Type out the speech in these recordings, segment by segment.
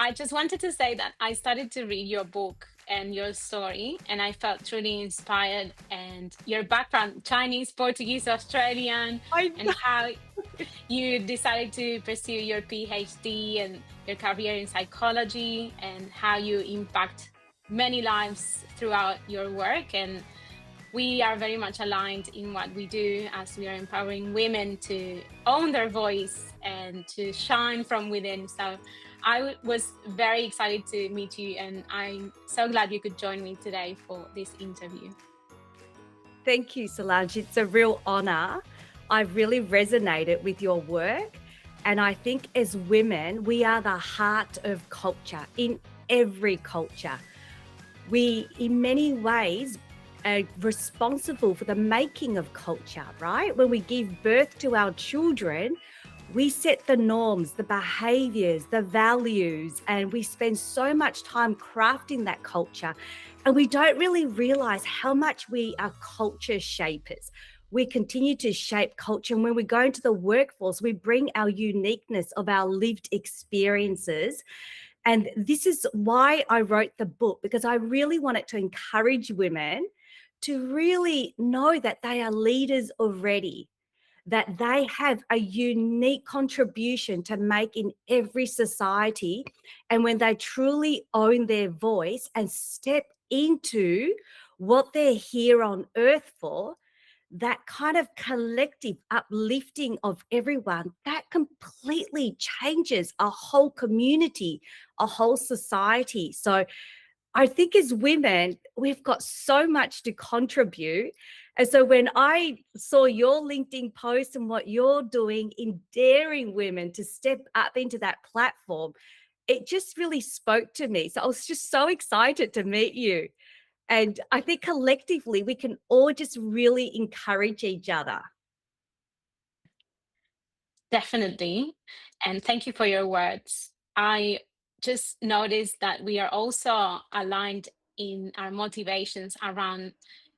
I just wanted to say that I started to read your book and your story, and I felt truly inspired. And your background, Chinese, Portuguese, Australian, I and how you decided to pursue your PhD and your career in psychology, and how you impact many lives throughout your work. And we are very much aligned in what we do, as we are empowering women to own their voice and to shine from within. So was very excited to meet you, and I'm so glad you could join me today for this interview. Thank you, Solange. It's a real honor. I've really resonated with your work. And I think as women, we are the heart of culture in every culture. We, in many ways, are responsible for the making of culture, right? When we give birth to our children, we set the norms, the behaviors, the values, and we spend so much time crafting that culture. And we don't really realize how much we are culture shapers. We continue to shape culture. And when we go into the workforce, we bring our uniqueness of our lived experiences. And this is why I wrote the book, because I really wanted to encourage women to really know that they are leaders already, that they have a unique contribution to make in every society. And when they truly own their voice and step into what they're here on earth for, that kind of collective uplifting of everyone, that completely changes a whole community, a whole society. So I think as women, we've got so much to contribute. And so when I saw your LinkedIn post and what you're doing in daring women to step up into that platform, it just really spoke to me. So I was just so excited to meet you. And I think collectively, we can all just really encourage each other. Definitely. And thank you for your words. I just noticed that we are also aligned in our motivations around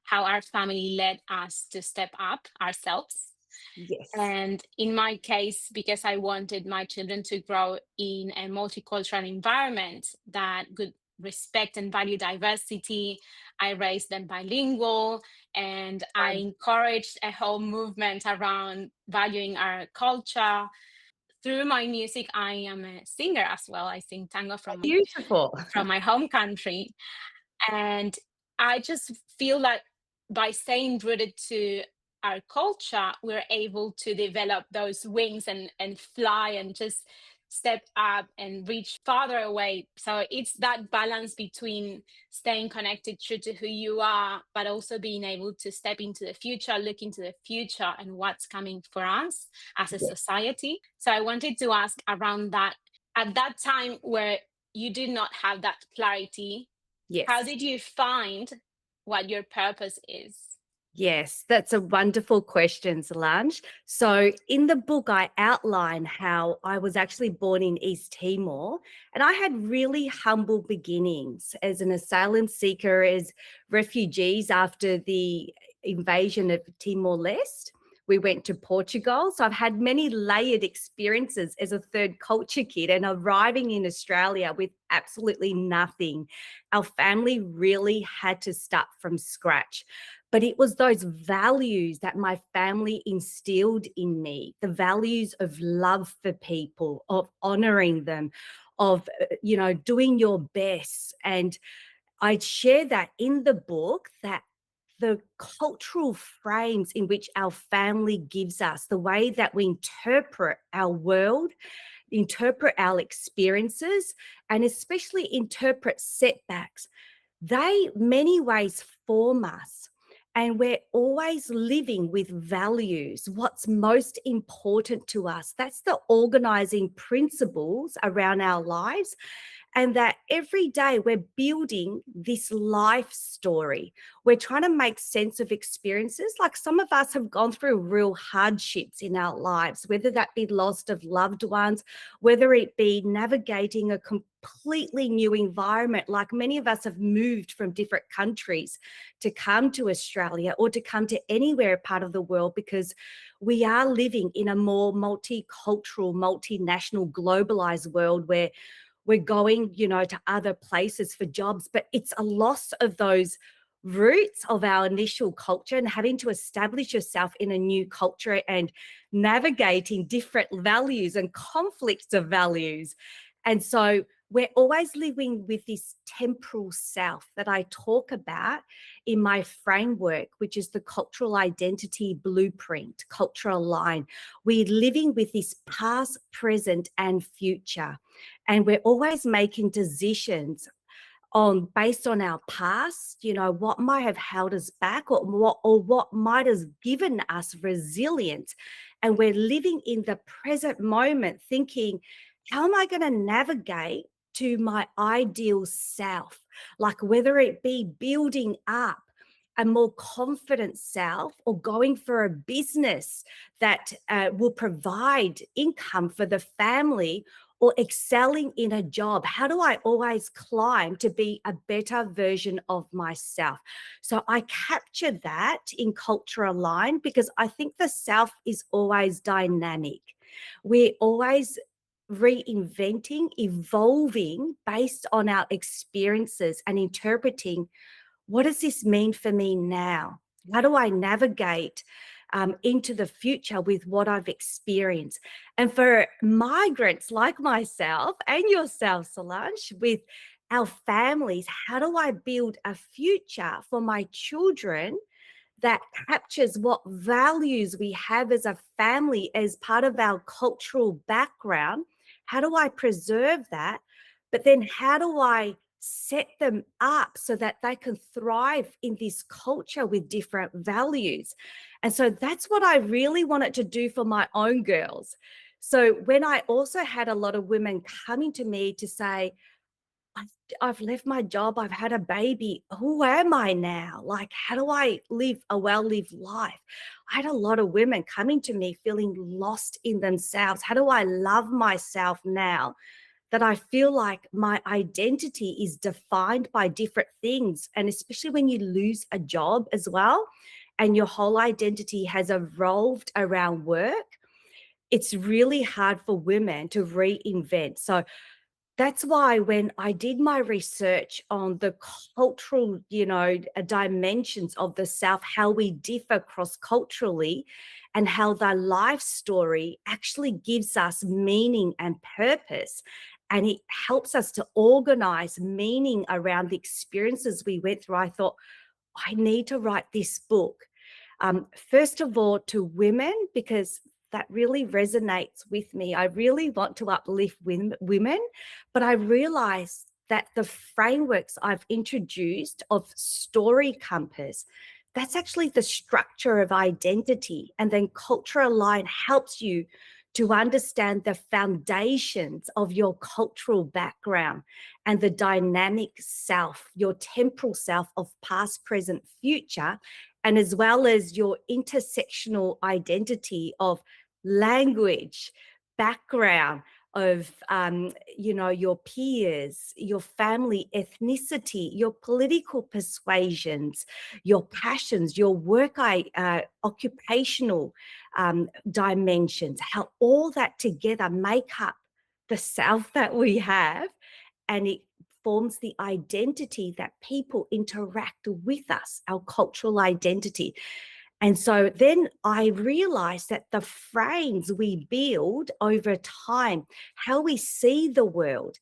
how our family led us to step up ourselves. Yes. And in my case, because I wanted my children to grow in a multicultural environment that could respect and value diversity, I raised them bilingual, and I Um, encouraged a whole movement around valuing our culture. Through my music, I am a singer as well. I sing tango Beautiful. from my home country. And I just feel like by staying rooted to our culture, we're able to develop those wings and fly and just step up and reach farther away. So it's that balance between staying connected true to who you are, but also being able to step into the future, look into the future and what's coming for us as a society. So I wanted to ask around that. At that time where you did not have that clarity, how Yes. did you find what your purpose is? Yes, that's a wonderful question, Solange. So, in the book, I outline how I was actually born in East Timor and I had really humble beginnings as an asylum seeker, as refugees after the invasion of Timor Leste. We went to Portugal. So, I've had many layered experiences as a third culture kid and arriving in Australia with absolutely nothing. Our family really had to start from scratch. But it was those values that my family instilled in me, the values of love for people, of honoring them, of, doing your best. And I share that in the book, that the cultural frames in which our family gives us, the way that we interpret our world, interpret our experiences, and especially interpret setbacks, they many ways form us. And we're always living with values, what's most important to us. That's the organizing principles around our lives. And that every day we're building this life story. We're trying to make sense of experiences. Like some of us have gone through real hardships in our lives, whether that be loss of loved ones, whether it be navigating a completely new environment. Like many of us have moved from different countries to come to Australia or to come to anywhere part of the world, because we are living in a more multicultural, multinational, globalized world where we're going, to other places for jobs, but it's a loss of those roots of our initial culture and having to establish yourself in a new culture and navigating different values and conflicts of values. And so we're always living with this temporal self that I talk about in my framework, which is the cultural identity blueprint, cultural line. We're living with this past, present, and future. And we're always making decisions based on our past, what might have held us back, or what might have given us resilience. And we're living in the present moment thinking, how am I going to navigate to my ideal self? Like whether it be building up a more confident self or going for a business that will provide income for the family, or excelling in a job. How do I always climb to be a better version of myself? So I capture that in Culture Aligned because I think the self is always dynamic. We're always reinventing, evolving based on our experiences and interpreting, what does this mean for me now? How do I navigate into the future with what I've experienced? And for migrants like myself and yourself, Solange, with our families, how do I build a future for my children that captures what values we have as a family as part of our cultural background? How do I preserve that? But then how do I set them up so that they can thrive in this culture with different values? And so that's what I really wanted to do for my own girls. So when I also had a lot of women coming to me to say, I've, I've left my job, I've had a baby. Who am I now? Like, how do I live a well-lived life? I had a lot of women coming to me feeling lost in themselves. How do I love myself now that I feel like my identity is defined by different things? And especially when you lose a job as well, and your whole identity has evolved around work, it's really hard for women to reinvent. So that's why when I did my research on the cultural, dimensions of the South, how we differ cross-culturally, and how the life story actually gives us meaning and purpose. And it helps us to organize meaning around the experiences we went through. I thought, I need to write this book. First of all, to women, because that really resonates with me. I really want to uplift women, but I realize that the frameworks I've introduced of story compass, that's actually the structure of identity. And then Culture Align helps you to understand the foundations of your cultural background and the dynamic self, your temporal self of past, present, future, and as well as your intersectional identity of language, background, of your peers, your family, ethnicity, your political persuasions, your passions, your occupational dimensions, how all that together make up the self that we have, and it forms the identity that people interact with us, our cultural identity. And so then I realized that the frames we build over time, how we see the world,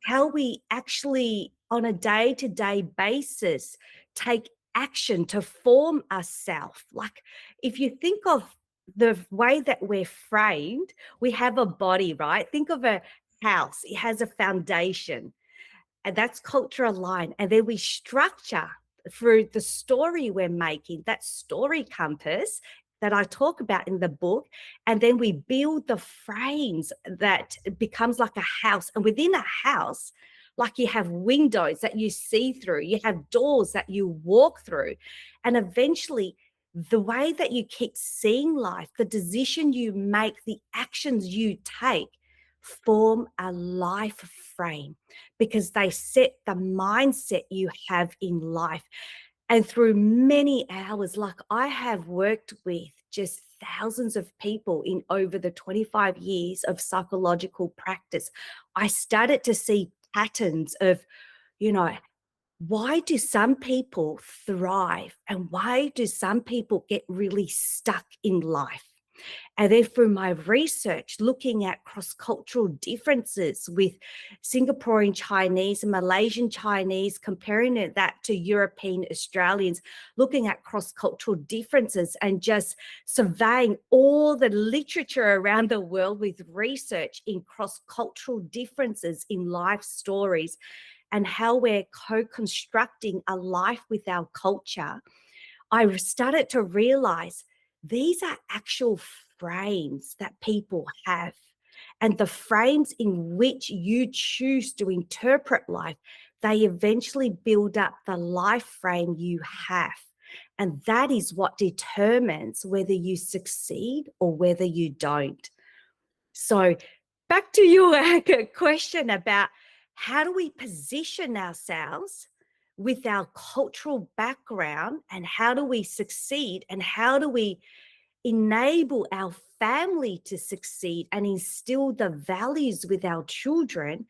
how we actually on a day-to-day basis take action to form ourselves. Like if you think of the way that we're framed, we have a body, right? Think of a house, it has a foundation, and that's Culture Aligned. And then we structure through the story we're making, that story compass that I talk about in the book. And then we build the frames that becomes like a house. And within a house, like you have windows that you see through, you have doors that you walk through. And eventually, the way that you keep seeing life, the decision you make, the actions you take form a life frame, because they set the mindset you have in life. And through many hours, like I have worked with just thousands of people in over the 25 years of psychological practice, I started to see patterns of, you know, why do some people thrive and why do some people get really stuck in life? And then through my research, looking at cross-cultural differences with Singaporean Chinese and Malaysian Chinese, comparing that to European Australians, looking at cross-cultural differences and just surveying all the literature around the world with research in cross-cultural differences in life stories and how we're co-constructing a life with our culture, I started to realize these are actual frames that people have. And the frames in which you choose to interpret life, they eventually build up the life frame you have. And that is what determines whether you succeed or whether you don't. So, back to your question about how do we position ourselves with our cultural background and how do we succeed and how do we enable our family to succeed and instill the values with our children?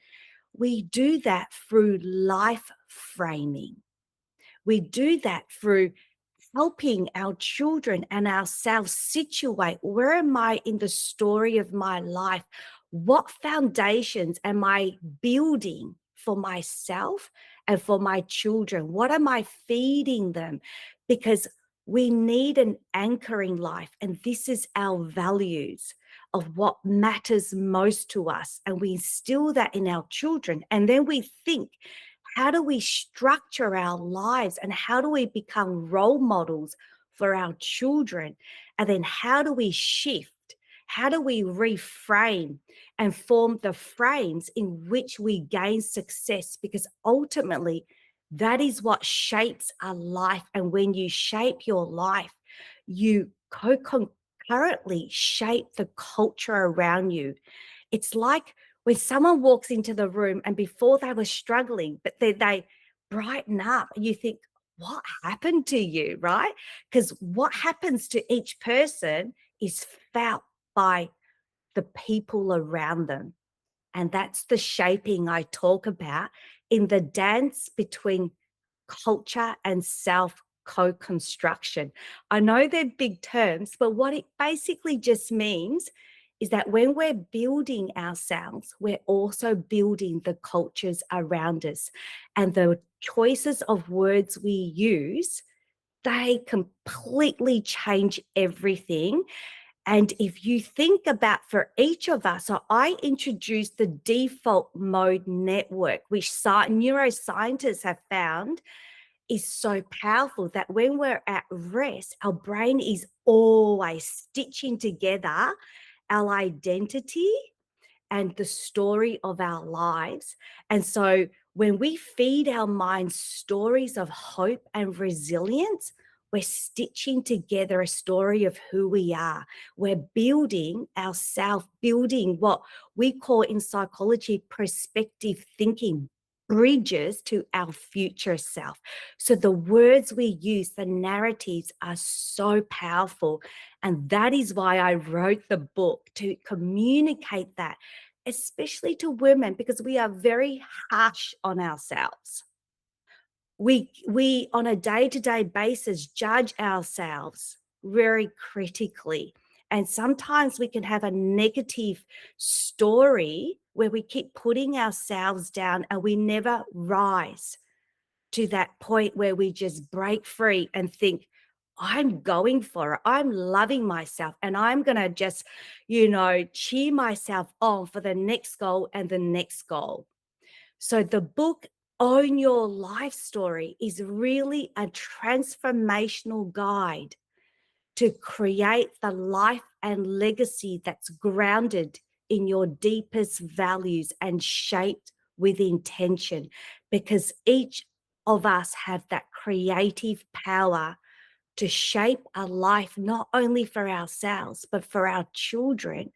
We do that through life framing. We do that through helping our children and ourselves situate, where am I in the story of my life? What foundations am I building for myself and for my children? What am I feeding them? Because we need an anchor in life, and this is our values of what matters most to us. And we instill that in our children. And then we think, how do we structure our lives and how do we become role models for our children? And then how do we shift? How do we reframe and form the frames in which we gain success? Because ultimately, that is what shapes our life. And when you shape your life, you concurrently shape the culture around you. It's like when someone walks into the room and before they were struggling, but they brighten up, you think, what happened to you, right? Because what happens to each person is felt by the people around them. And that's the shaping I talk about in the dance between culture and self co-construction. I know they're big terms, but what it basically just means is that when we're building ourselves, we're also building the cultures around us. And the choices of words we use, they completely change everything. And if you think about for each of us, so I introduced the default mode network, which neuroscientists have found is so powerful that when we're at rest, our brain is always stitching together our identity and the story of our lives. And so when we feed our minds stories of hope and resilience, we're stitching together a story of who we are. We're building ourselves, building what we call in psychology perspective thinking, bridges to our future self. So the words we use, the narratives are so powerful. And that is why I wrote the book, to communicate that, especially to women, because we are very harsh on ourselves. We on a day-to-day basis judge ourselves very critically. And sometimes we can have a negative story where we keep putting ourselves down and we never rise to that point where we just break free and think, I'm going for it. I'm loving myself and I'm going to just, cheer myself on for the next goal and the next goal. So the book, Own Your Life Story, is really a transformational guide to create the life and legacy that's grounded in your deepest values and shaped with intention, because each of us have that creative power to shape a life not only for ourselves but for our children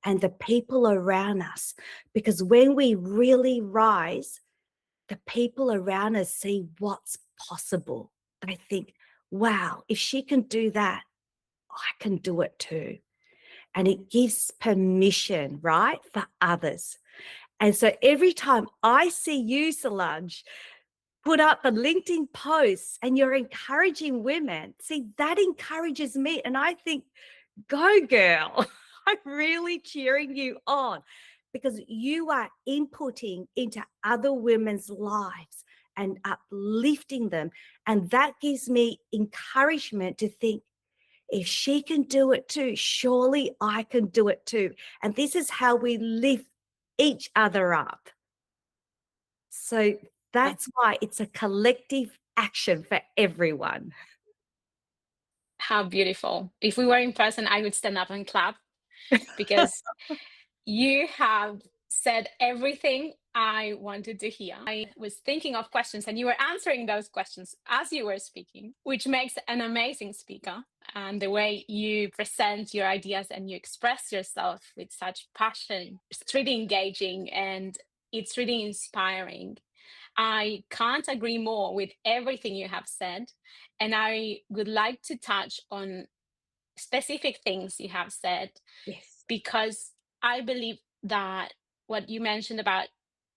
and the people around us. Because when we really rise, the people around us see what's possible. They think, wow, if she can do that, I can do it too. And it gives permission, right, for others. And so every time I see you, Solange, put up a LinkedIn post and you're encouraging women, see, that encourages me. And I think, go girl. I'm really cheering you on because you are inputting into other women's lives and uplifting them. And that gives me encouragement to think, if she can do it too, surely I can do it too. And this is how we lift each other up. So Uh, that's why it's a collective action for everyone. How beautiful. If we were in person, I would stand up and clap because you have said everything I wanted to hear. I was thinking of questions and you were answering those questions as you were speaking, which makes an amazing speaker. And the way you present your ideas and you express yourself with such passion, it's really engaging and it's really inspiring. I can't agree more with everything you have said. And I would like to touch on specific things you have said Yes, because I believe that what you mentioned about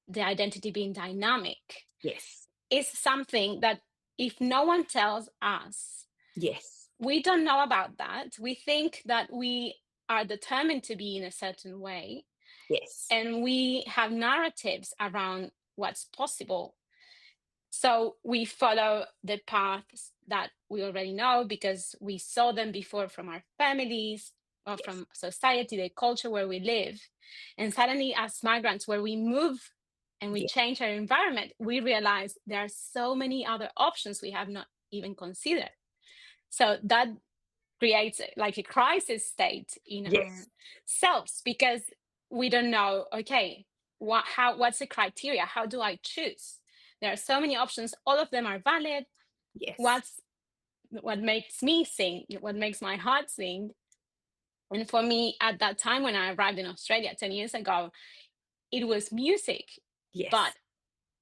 the identity being dynamic yes, is something that if no one tells us, yes, we don't know about that. We think that we are determined to be in a certain way, yes, and we have narratives around what's possible. So we follow the paths that we already know because we saw them before from our families or yes, from society, the culture where we live. And suddenly, as migrants, where we move and we yes, change our environment, we realize there are so many other options we have not even considered. So that creates like a crisis state in our yes, selves because we don't know, okay, what's the criteria, how do I choose? There are so many options, all of them are valid. yes, what's what makes me sing, what makes my heart sing? And for me at that time when I arrived in Australia 10 years ago, it was music. But yes,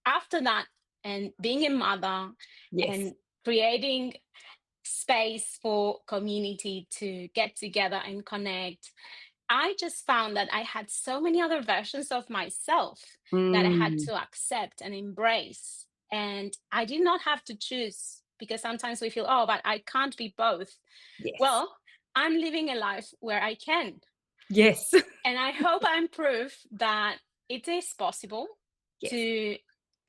after that, and being a mother yes. and creating space for community to get together and connect, I just found that I had so many other versions of myself that I had Mm, to accept and embrace. And I did not have to choose because sometimes we feel, oh, but I can't be both. yes, Well, I'm living a life where I can. yes, And I hope I'm proof that it is possible yes, to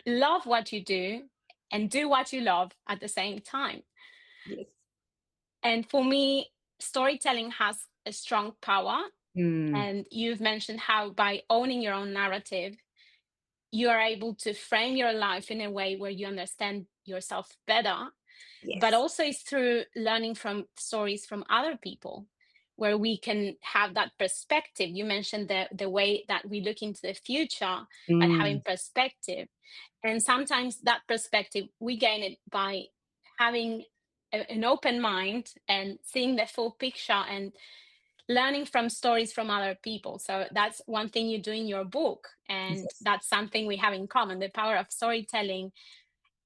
love what you do and do what you love at the same time. yes. And for me, storytelling has a strong power. Mm, And you've mentioned how by owning your own narrative, you are able to frame your life in a way where you understand yourself better. But yes. also, it's through learning from stories from other people where we can have that perspective. You mentioned the way that we look into the future, but having Mm, perspective. And sometimes that perspective, we gain it by having an open mind and seeing the full picture and learning from stories from other people. So that's one thing you do in your book. And yes. that's something we have in common, the power of storytelling.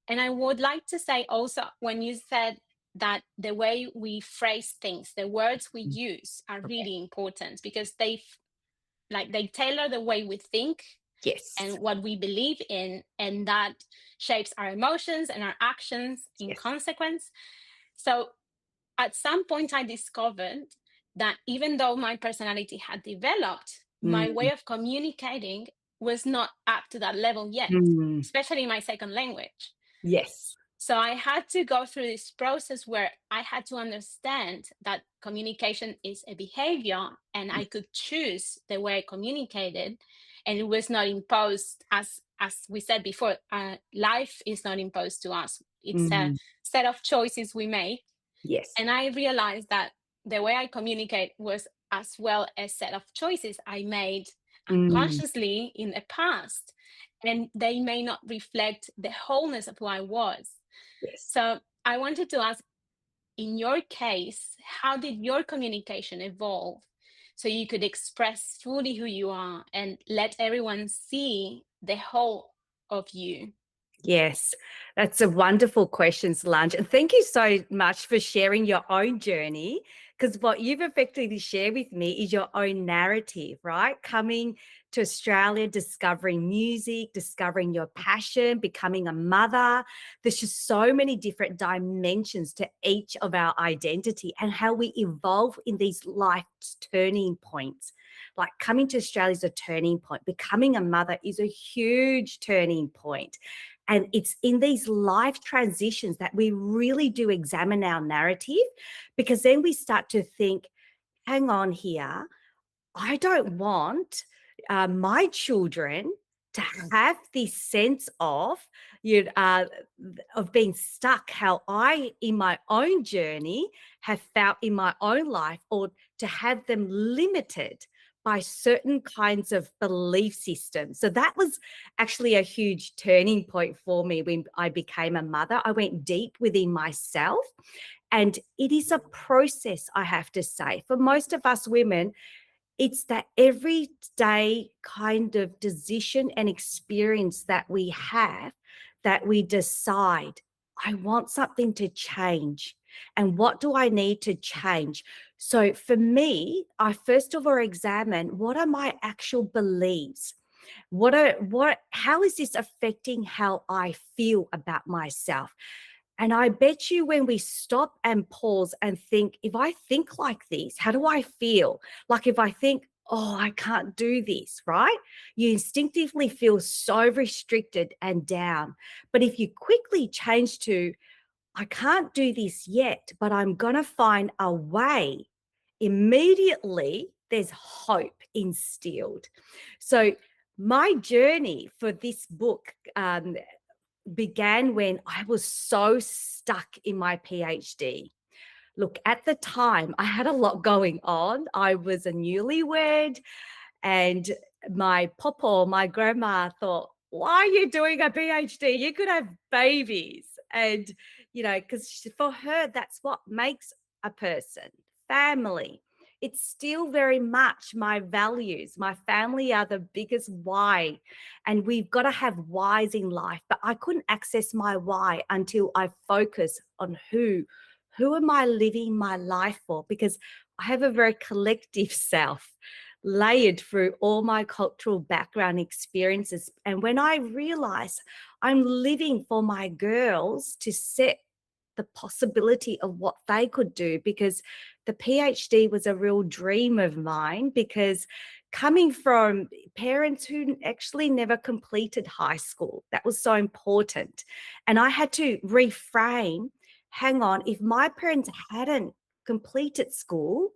And I would like to say also, when you said that the way we phrase things, the words we Mm, use are okay. really important because they tailor the way we think Yes, and what we believe in, and that shapes our emotions and our actions in yes. consequence. So at some point, I discovered that even though my personality had developed, my Mm, way of communicating was not up to that level yet, mm, especially in my second language. yes, So I had to go through this process where I had to understand that communication is a behavior and I yes. could choose the way I communicated, and it was not imposed. As we said before, life is not imposed to us. It's a Mm, set of choices we make. yes. And I realized that the way I communicate was as well a set of choices I made Mm, unconsciously in the past. And they may not reflect the wholeness of who I was. yes. So I wanted to ask, in your case, how did your communication evolve so you could express fully who you are and let everyone see the whole of you? Yes, that's a wonderful question, Solange. And thank you so much for sharing your own journey Because what you've effectively shared with me is your own narrative, right? Coming to Australia, discovering music, discovering your passion, becoming a mother. There's just so many different dimensions to each of our identity and how we evolve in these life turning points. Like coming to Australia is a turning point, becoming a mother is a huge turning point. And it's in these life transitions that we really do examine our narrative, because then we start to think, hang on here, I don't want my children to have this sense you of being stuck, how I, in my own journey, have felt in my own life, or to have them limited by certain kinds of belief systems. So that was actually a huge turning point for me when I became a mother. I went deep within myself, and it is a process, I have to say. For most of us women, it's that everyday kind of decision and experience that we have, that we decide, I want something to change. And what do I need to change? So for me, I first of all examine, what are my actual beliefs? How is this affecting how I feel about myself? And I bet you when we stop and pause and think, if I think like this, how do I feel? Like if I think, oh, I can't do this, right? You instinctively feel so restricted and down. But if you quickly change to, I can't do this yet, but I'm going to find a way, immediately there's hope instilled. So my journey for this book began when I was so stuck in my PhD. Look, at the time, I had a lot going on. I was a newlywed, and my papa, my grandma thought, why are you doing a PhD? You could have babies. And, because for her, that's what makes a person, family. It's still very much my values. My family are the biggest why. And we've got to have whys in life. But I couldn't access my why until I focus on who am I living my life for? Because I have a very collective self, layered through all my cultural background experiences. And when I realize I'm living for my girls to set the possibility of what they could do, because the PhD was a real dream of mine, because coming from parents who actually never completed high school, that was so important. And I had to reframe, hang on, if my parents hadn't completed school,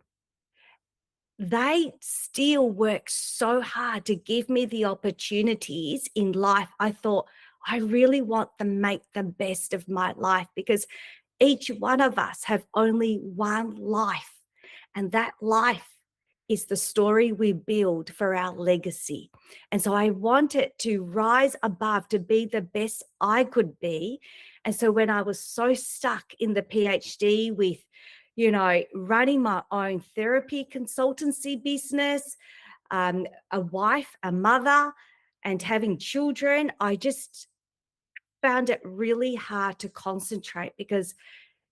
they still work so hard to give me the opportunities in life. I thought, I really want to make the best of my life, because each one of us have only one life, and that life is the story we build for our legacy. And so I wanted to rise above, to be the best I could be. And so when I was so stuck in the PhD with, running my own therapy consultancy business, a wife, a mother, and having children, I just found it really hard to concentrate, because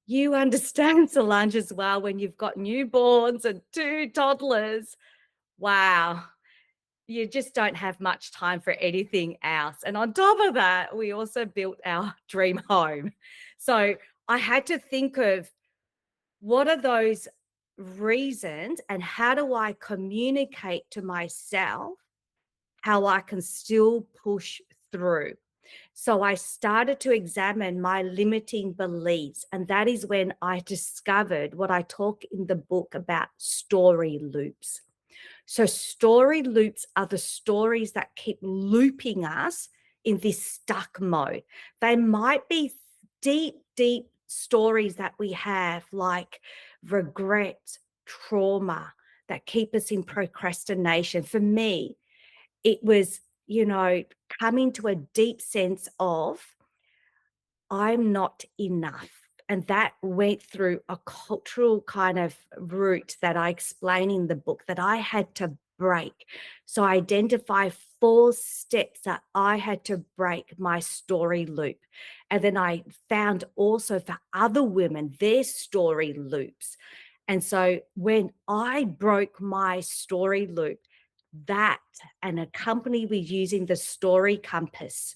you understand, Solange, as well, when you've got newborns and two toddlers, wow, you just don't have much time for anything else. And on top of that, we also built our dream home. So I had to think of, what are those reasons, and how do I communicate to myself how I can still push through? So I started to examine my limiting beliefs. And that is when I discovered what I talk in the book about, story loops. So story loops are the stories that keep looping us in this stuck mode. They might be deep, deep stories that we have, like regret, trauma, that keep us in procrastination. For me, it was, coming to a deep sense of, I'm not enough. And that went through a cultural kind of route that I explain in the book, that I had to break. So I identify 4 steps that I had to break my story loop. And then I found also for other women, their story loops. And so when I broke my story loop, that and a company was using the story compass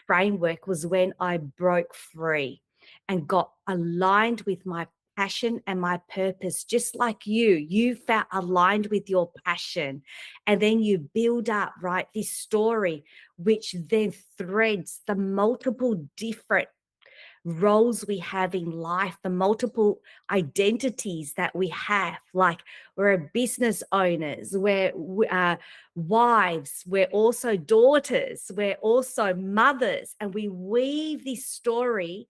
framework was when I broke free and got aligned with my passion and my purpose, just like you felt aligned with your passion. And then you build up, right, this story, which then threads the multiple different roles we have in life, the multiple identities that we have. Like we're business owners, we're wives, we're also daughters, we're also mothers, and we weave this story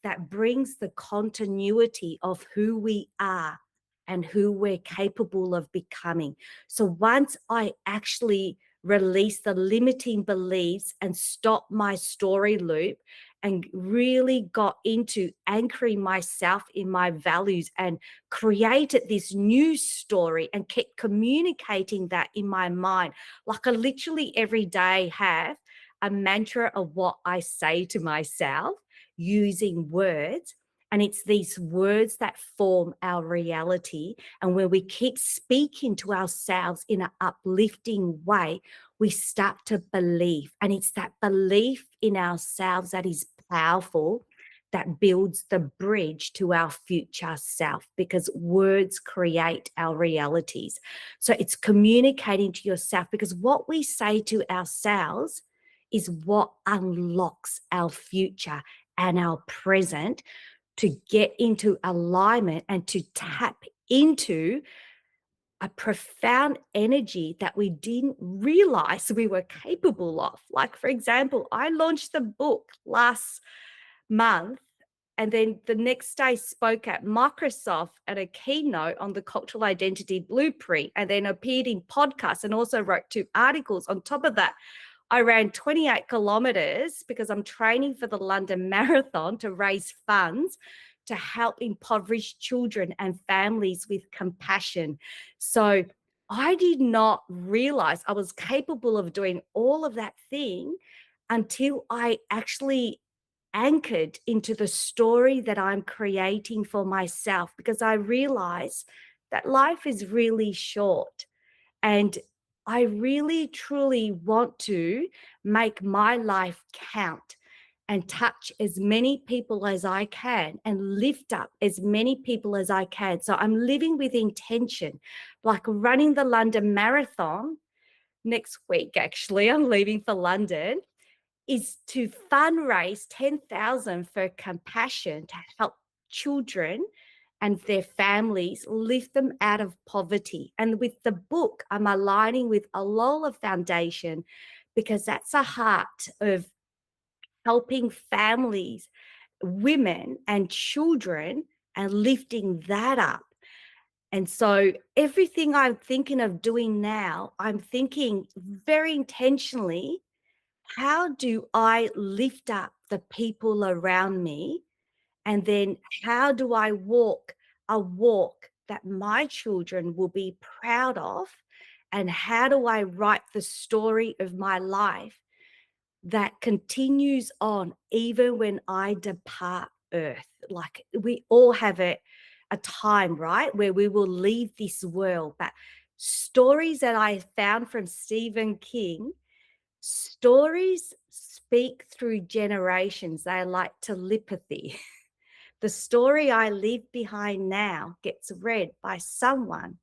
that brings the continuity of who we are and who we're capable of becoming. So once I actually release the limiting beliefs and stop my story loop and really got into anchoring myself in my values and created this new story and kept communicating that in my mind. Like I literally every day have a mantra of what I say to myself using words. And it's these words that form our reality. And when we keep speaking to ourselves in an uplifting way, we start to believe. And it's that belief in ourselves that is powerful, that builds the bridge to our future self, because words create our realities. So it's communicating to yourself, because what we say to ourselves is what unlocks our future and our present to get into alignment and to tap into a profound energy that we didn't realize we were capable of. Like, for example, I launched the book last month and then the next day spoke at Microsoft at a keynote on the cultural identity blueprint, and then appeared in podcasts and also wrote 2 articles. On top of that, I ran 28 kilometers because I'm training for the London Marathon to raise funds to help impoverished children and families with compassion. So I did not realize I was capable of doing all of that thing until I actually anchored into the story that I'm creating for myself, because I realize that life is really short. And I really, truly want to make my life count and touch as many people as I can and lift up as many people as I can. So I'm living with intention, like running the London Marathon next week. Actually, I'm leaving for London, is to fundraise 10,000 for compassion to help children and their families, lift them out of poverty. And with the book, I'm aligning with a Lola Foundation, because that's a heart of helping families, women and children, and lifting that up. And so everything I'm thinking of doing now, I'm thinking very intentionally, how do I lift up the people around me? And then how do I walk a walk that my children will be proud of? And how do I write the story of my life that continues on even when I depart Earth? Like we all have a time, right, where we will leave this world. But stories that I found from Stephen King, stories speak through generations. They are like telepathy. The story I leave behind now gets read by someone,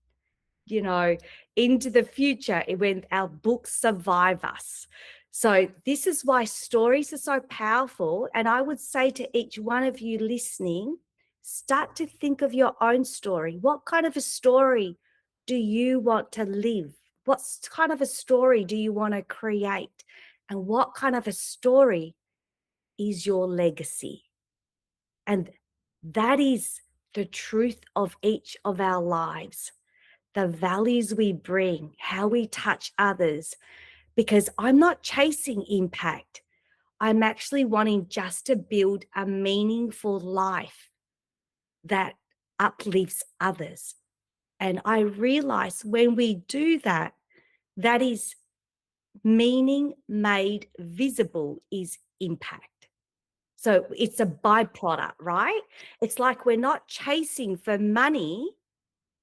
you know, into the future when our books survive us. So this is why stories are so powerful. And I would say to each one of you listening, start to think of your own story. What kind of a story do you want to live? What kind of a story do you want to create? And what kind of a story is your legacy? And that is the truth of each of our lives, the values we bring, how we touch others. Because I'm not chasing impact. I'm actually wanting just to build a meaningful life that uplifts others. And I realize when we do that, that is meaning made visible is impact. So it's a byproduct, right? It's like we're not chasing for money,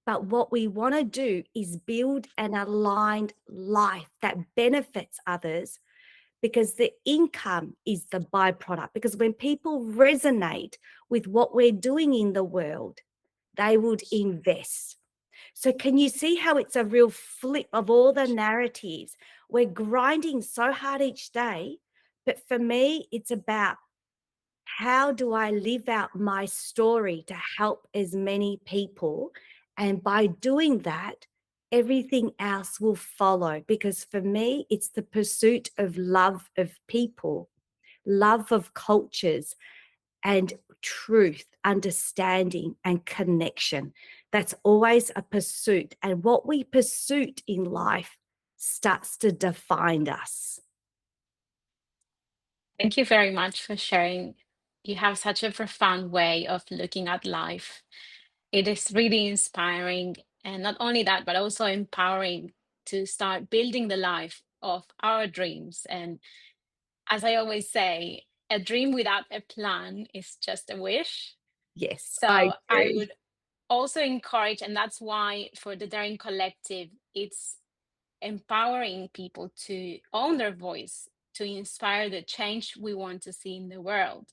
But what we want to do is build an aligned life that benefits others, because the income is the byproduct. Because when people resonate with what we're doing in the world, they would invest. So, can you see how it's a real flip of all the narratives? We're grinding so hard each day, but for me, it's about, how do I live out my story to help as many people? And by doing that, everything else will follow. Because for me, it's the pursuit of love of people, love of cultures, and truth, understanding, and connection. That's always a pursuit. And what we pursuit in life starts to define us. Thank you very much for sharing. You have such a profound way of looking at life. It is really inspiring. And not only that, but also empowering to start building the life of our dreams. And as I always say, a dream without a plan is just a wish. Yes, I So I agree. would also encourage, and that's why for the Daring Collective, it's empowering people to own their voice, to inspire the change we want to see in the world,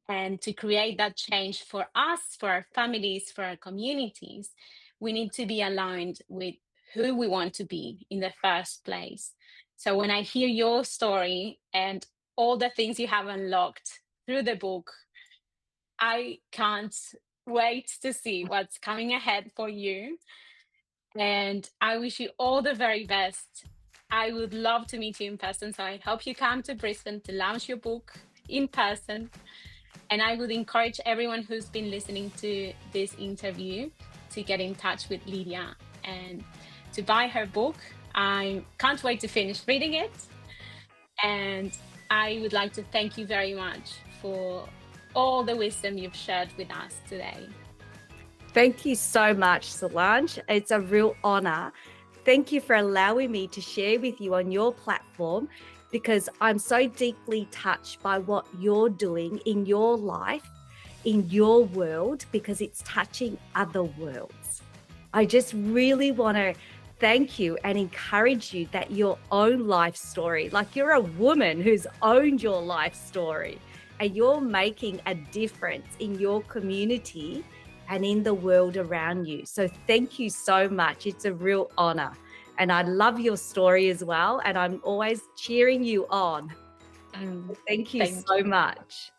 and to create that change for us, for our families, for our communities. We need to be aligned with who we want to be in the first place. So when I hear your story and all the things you have unlocked through the book, I can't wait to see what's coming ahead for you. And I wish you all the very best. I would love to meet you in person. So I hope you come to Brisbane to launch your book in person. And I would encourage everyone who's been listening to this interview to get in touch with Lydia and to buy her book. I can't wait to finish reading it. And I would like to thank you very much for all the wisdom you've shared with us today. Thank you so much, Solange. It's a real honor. Thank you for allowing me to share with you on your platform, because I'm so deeply touched by what you're doing in your life, in your world, because it's touching other worlds. I just really want to thank you and encourage you that your own life story, like you're a woman who's owned your life story, and you're making a difference in your community and in the world around you. So thank you so much. It's a real honor. And I love your story as well. And I'm always cheering you on. Mm, Thank you thank so you. much.